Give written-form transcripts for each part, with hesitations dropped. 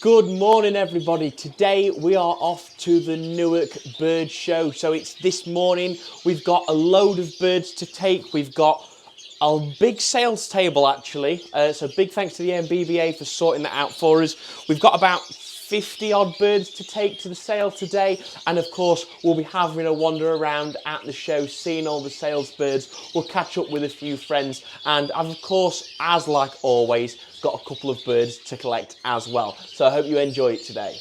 Good morning everybody. Today we are off to the Newark bird show. So it's this morning. We've got a load of birds to take. We've got a big sales table actually. So big thanks to the MBBA for sorting that out for us. We've got about 50 odd birds to take to the sale today, and of course we'll be having a wander around at the show, seeing all the sales birds. We'll catch up with a few friends, and I've of course, as like always, got a couple of birds to collect as well. So I hope you enjoy it today.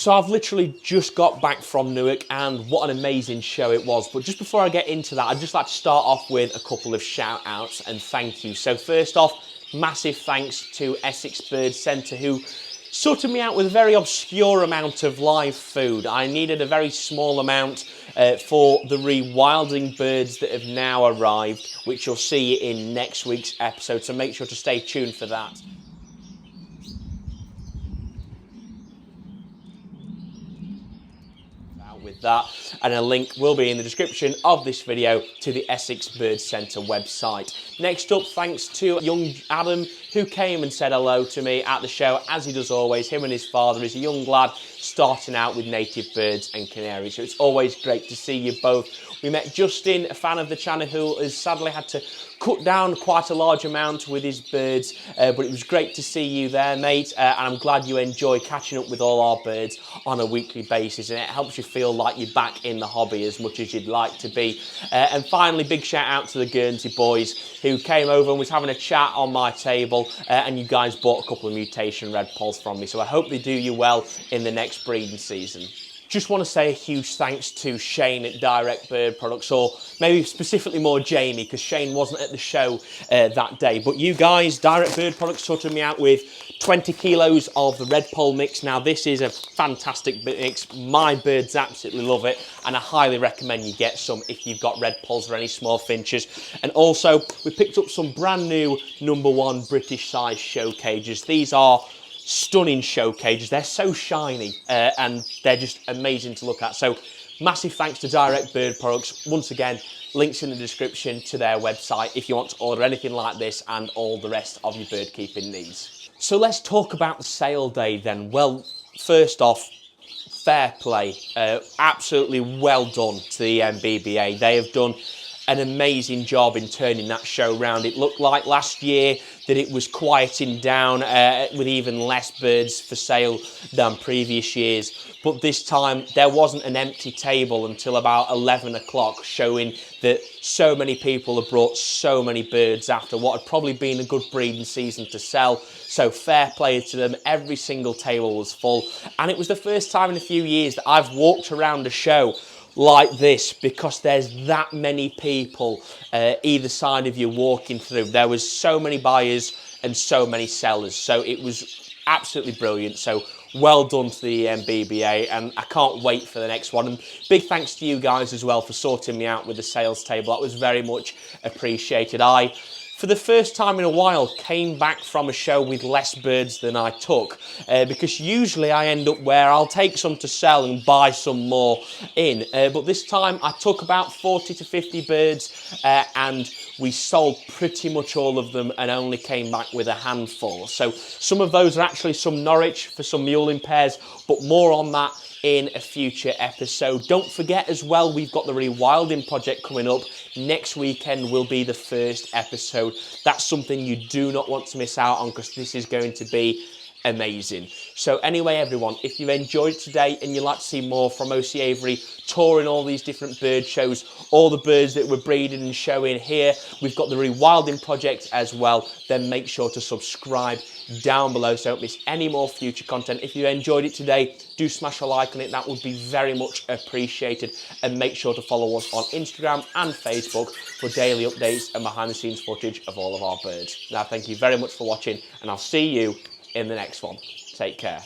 So I've literally just got back from Newark, and what an amazing show it was. But just before I get into that, I'd just like to start off with a couple of shout outs and thank you. So first off, massive thanks to Essex Bird Centre, who sorted me out with a very obscure amount of live food. I needed a very small amount for the rewilding birds that have now arrived, which you'll see in next week's episode, so make sure to stay tuned for that. With that, and a link will be in the description of this video to the Essex Bird Centre website. Next up, thanks to young Adam, who came and said hello to me at the show, as he does always. Him and his father is a young lad starting out with native birds and canaries, so it's always great to see you both. We met Justin, a fan of the channel, who has sadly had to cut down quite a large amount with his birds, but it was great to see you there, mate, and I'm glad you enjoy catching up with all our birds on a weekly basis, and it helps you feel like you're back in the hobby as much as you'd like to be. And finally, big shout out to the Guernsey boys, who came over and was having a chat on my table, and you guys bought a couple of mutation red polls from me, so I hope they do you well in the next breeding season. Just want to say a huge thanks to Shane at Direct Bird Products, or maybe specifically more Jamie, because Shane wasn't at the show that day. But you guys, Direct Bird Products, sorted me out with 20 kilos of the red pole mix. Now, this is a fantastic mix. My birds absolutely love it, and I highly recommend you get some if you've got red poles or any small finches. And also, we picked up some brand new #1 British size show cages. These are stunning show cages. They're so shiny and they're just amazing to look at. So massive thanks to Direct Bird Products. Once again, links in the description to their website if you want to order anything like this and all the rest of your bird keeping needs. So let's talk about the sale day then. Well, first off, fair play. Absolutely well done to the MBBA. They have done an amazing job in turning that show round. It looked like last year that it was quieting down with even less birds for sale than previous years. But this time there wasn't an empty table until about 11 o'clock, showing that so many people have brought so many birds after what had probably been a good breeding season to sell. So fair play to them. Every single table was full. And it was the first time in a few years that I've walked around a show like this, because there's that many people either side of you walking through. There was so many buyers and so many sellers, so it was absolutely brilliant. So well done to the MBBA, and I can't wait for the next one. And big thanks to you guys as well for sorting me out with the sales table. That was very much appreciated. I, for the first time in a while, came back from a show with less birds than I took, because usually I end up where I'll take some to sell and buy some more in, but this time I took about 40 to 50 birds and we sold pretty much all of them and only came back with a handful. So some of those are actually some Norwich for some mulling pairs, but more on that in a future episode. Don't forget as well, we've got the rewilding project coming up. Next weekend will be the first episode. That's something you do not want to miss out on, because this is going to be amazing. So anyway, everyone, if you've enjoyed it today and you'd like to see more from OC Avery touring all these different bird shows, all the birds that we're breeding and showing here, we've got the rewilding project as well, then make sure to subscribe down below so don't miss any more future content. If you enjoyed it today, do smash a like on it. That would be very much appreciated, and make sure to follow us on Instagram and Facebook for daily updates and behind the scenes footage of all of our birds. Now, thank you very much for watching, and I'll see you in the next one. Take care.